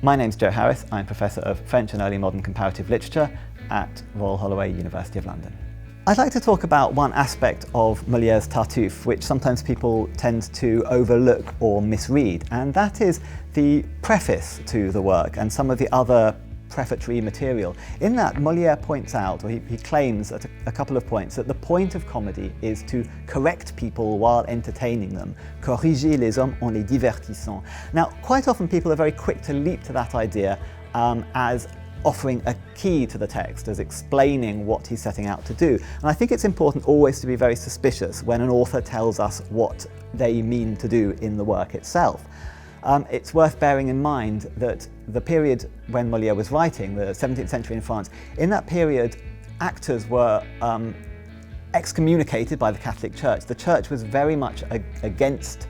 My name's Joe Harris. I'm Professor of French and Early Modern Comparative Literature at Royal Holloway, University of London. I'd like to talk about one aspect of Molière's Tartuffe, which sometimes people tend to overlook or misread, and that is the preface to the work and some of the other prefatory material. In that, Molière points out, or he claims at a couple of points, that the point of comedy is to correct people while entertaining them. Corriger les hommes en les divertissant. Now, quite often people are very quick to leap to that idea as offering a key to the text, as explaining what he's setting out to do. And I think it's important always to be very suspicious when an author tells us what they mean to do in the work itself. It's worth bearing in mind that the period when Molière was writing, the 17th century in France, in that period actors were excommunicated by the Catholic Church. The Church was very much against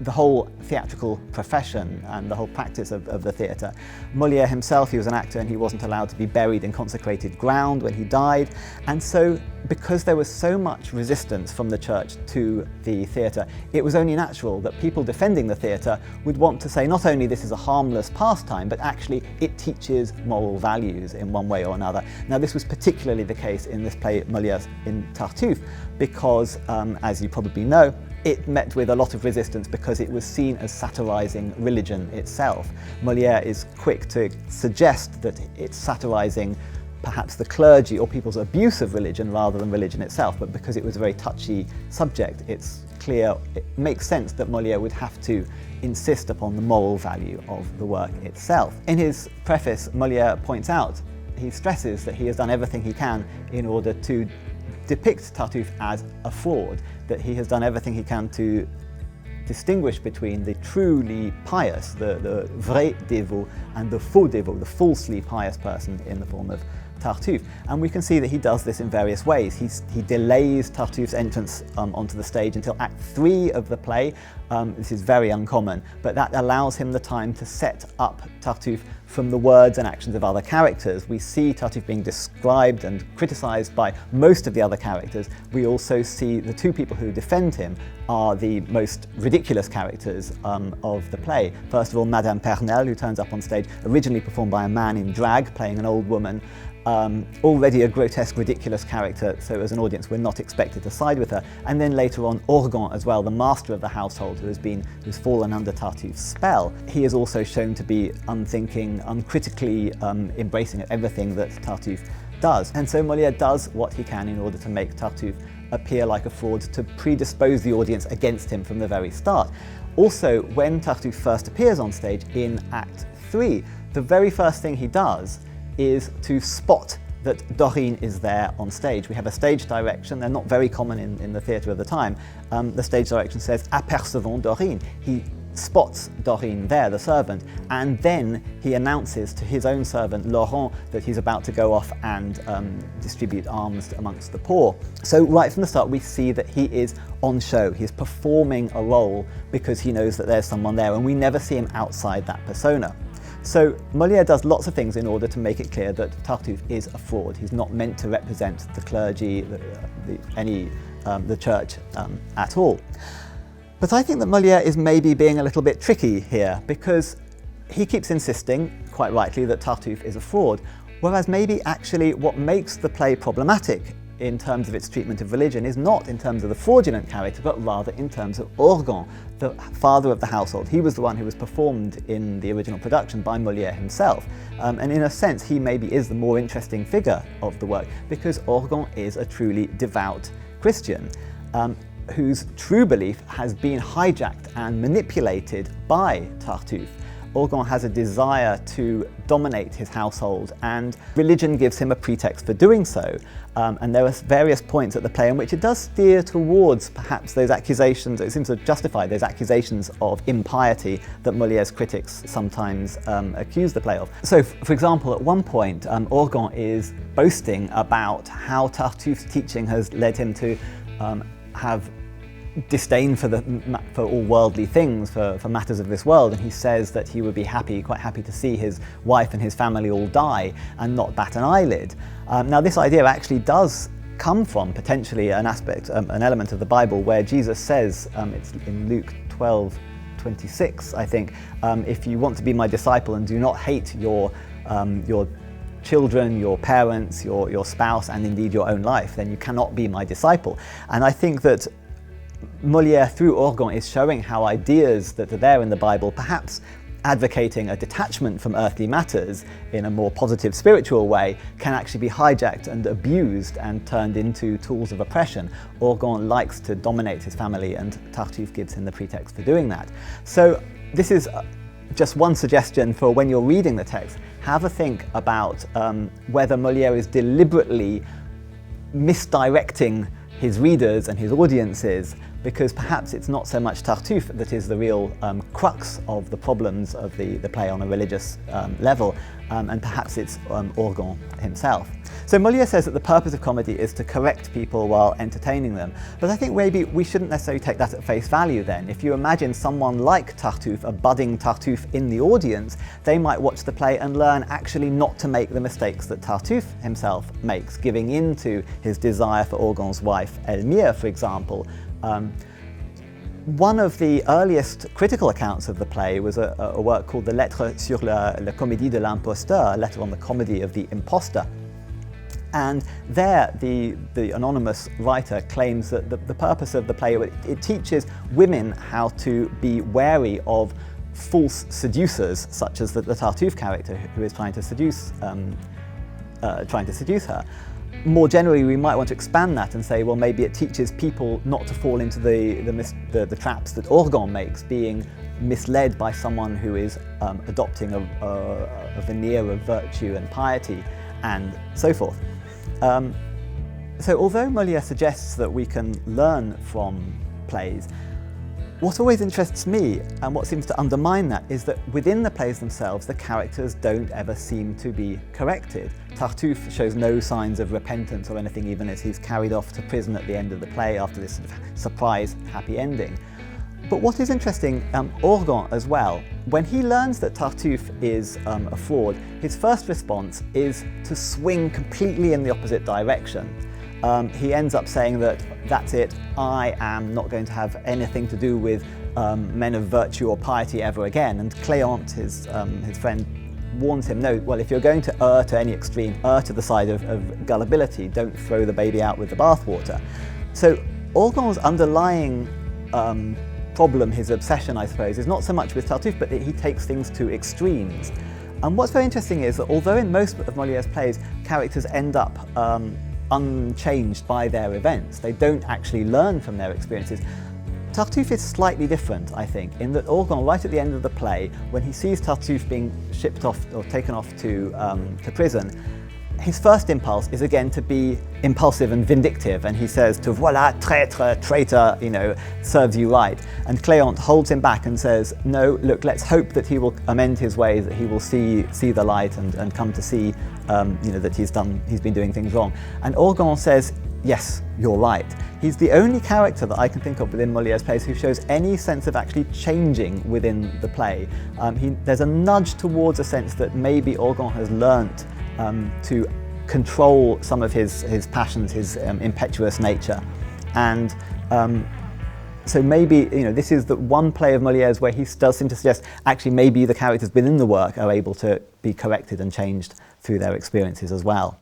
the whole theatrical profession and the whole practice of the theatre. Molière himself, he was an actor and he wasn't allowed to be buried in consecrated ground when he died. And so, because there was so much resistance from the church to the theatre, it was only natural that people defending the theatre would want to say not only this is a harmless pastime, but actually it teaches moral values in one way or another. Now, this was particularly the case in this play Molière's in Tartuffe, because, as you probably know, it met with a lot of resistance because it was seen as satirizing religion itself. Molière is quick to suggest that it's satirizing perhaps the clergy or people's abuse of religion rather than religion itself, but because it was a very touchy subject, it's clear, it makes sense that Molière would have to insist upon the moral value of the work itself. In his preface, Molière points out, he stresses that he has done everything he can in order to depict Tartuffe as a fraud, that he has done everything he can to distinguish between the truly pious, the vrai dévot, and the faux dévot, the falsely pious person in the form of Tartuffe. And we can see that he does this in various ways. He delays Tartuffe's entrance onto the stage until Act 3 of the play. This is very uncommon, but that allows him the time to set up Tartuffe from the words and actions of other characters. We see Tartuffe being described and criticised by most of the other characters. We also see the two people who defend him are the most ridiculous characters of the play. First of all, Madame Pernelle, who turns up on stage, originally performed by a man in drag, playing an old woman. Already a grotesque, ridiculous character, so as an audience we're not expected to side with her. And then later on, Orgon as well, the master of the household who's fallen under Tartuffe's spell. He is also shown to be unthinking, uncritically embracing everything that Tartuffe does. And so Molière does what he can in order to make Tartuffe appear like a fraud, to predispose the audience against him from the very start. Also, when Tartuffe first appears on stage in Act 3, the very first thing he does is to spot that Dorine is there on stage. We have a stage direction, they're not very common in the theatre of the time. The stage direction says, apercevons Dorine. He spots Dorine there, the servant, and then he announces to his own servant, Laurent, that he's about to go off and distribute alms amongst the poor. So right from the start, we see that he is on show. He's performing a role because he knows that there's someone there, and we never see him outside that persona. So Molière does lots of things in order to make it clear that Tartuffe is a fraud. He's not meant to represent the clergy, the church at all. But I think that Molière is maybe being a little bit tricky here, because he keeps insisting, quite rightly, that Tartuffe is a fraud, whereas maybe actually what makes the play problematic in terms of its treatment of religion is not in terms of the fraudulent character, but rather in terms of Orgon, the father of the household. He was the one who was performed in the original production by Molière himself. And in a sense, he maybe is the more interesting figure of the work, because Orgon is a truly devout Christian, whose true belief has been hijacked and manipulated by Tartuffe. Orgon has a desire to dominate his household, and religion gives him a pretext for doing so. And there are various points at the play in which it does steer towards perhaps those accusations, it seems to justify those accusations of impiety that Molière's critics sometimes accuse the play of. So, for example, at one point, Orgon is boasting about how Tartuffe's teaching has led him to have disdain for all worldly things, for matters of this world, and he says that he would be quite happy to see his wife and his family all die and not bat an eyelid. Now, this idea actually does come from potentially an element of the Bible where Jesus says, it's in Luke 12, 26, I think, if you want to be my disciple and do not hate your children, your parents, your spouse, and indeed your own life, then you cannot be my disciple. And I think that Molière, through Orgon, is showing how ideas that are there in the Bible, perhaps advocating a detachment from earthly matters in a more positive spiritual way, can actually be hijacked and abused and turned into tools of oppression. Orgon likes to dominate his family, and Tartuffe gives him the pretext for doing that. So this is just one suggestion for when you're reading the text. Have a think about whether Molière is deliberately misdirecting his readers and his audiences, because perhaps it's not so much Tartuffe that is the real crux of the problems of the play on a religious level, and perhaps it's Orgon himself. So Molière says that the purpose of comedy is to correct people while entertaining them, but I think maybe we shouldn't necessarily take that at face value then. If you imagine someone like Tartuffe, a budding Tartuffe in the audience, they might watch the play and learn actually not to make the mistakes that Tartuffe himself makes, giving in to his desire for Orgon's wife, Elmire, for example. One of the earliest critical accounts of the play was a work called the Lettre sur la comédie de l'imposteur, a letter on the comedy of the impostor. And there, the anonymous writer claims that the purpose of the play, it teaches women how to be wary of false seducers, such as the Tartuffe character who is trying to seduce her. More generally, we might want to expand that and say, well, maybe it teaches people not to fall into the traps that Orgon makes, being misled by someone who is adopting a veneer of virtue and piety and so forth. So although Molière suggests that we can learn from plays, what always interests me, and what seems to undermine that, is that within the plays themselves, the characters don't ever seem to be corrected. Tartuffe shows no signs of repentance or anything, even as he's carried off to prison at the end of the play after this sort of surprise happy ending. But what is interesting, Orgon as well, when he learns that Tartuffe is a fraud, his first response is to swing completely in the opposite direction. He ends up saying that, that's it, I am not going to have anything to do with men of virtue or piety ever again. And Cléante, his friend, warns him, no, well, if you're going to err to any extreme, err to the side of gullibility, don't throw the baby out with the bathwater. So Orgon's underlying problem, his obsession, I suppose, is not so much with Tartuffe, but that he takes things to extremes. And what's very interesting is that although in most of Molière's plays, characters end up unchanged by their events, they don't actually learn from their experiences, Tartuffe is slightly different, I think, in that Orgon, right at the end of the play, when he sees Tartuffe being shipped off or taken off to prison, his first impulse is again to be impulsive and vindictive, and he says to voilà, traître, traitor, serves you right. And Cléante holds him back and says, no, look, let's hope that he will amend his ways, that he will see the light and come to see that he's been doing things wrong. And Orgon says, yes, you're right. He's the only character that I can think of within Molière's plays who shows any sense of actually changing within the play. There's a nudge towards a sense that maybe Orgon has learnt to control some of his passions, his impetuous nature. And so maybe this is the one play of Molière's where he does seem to suggest actually maybe the characters within the work are able to be corrected and changed through their experiences as well.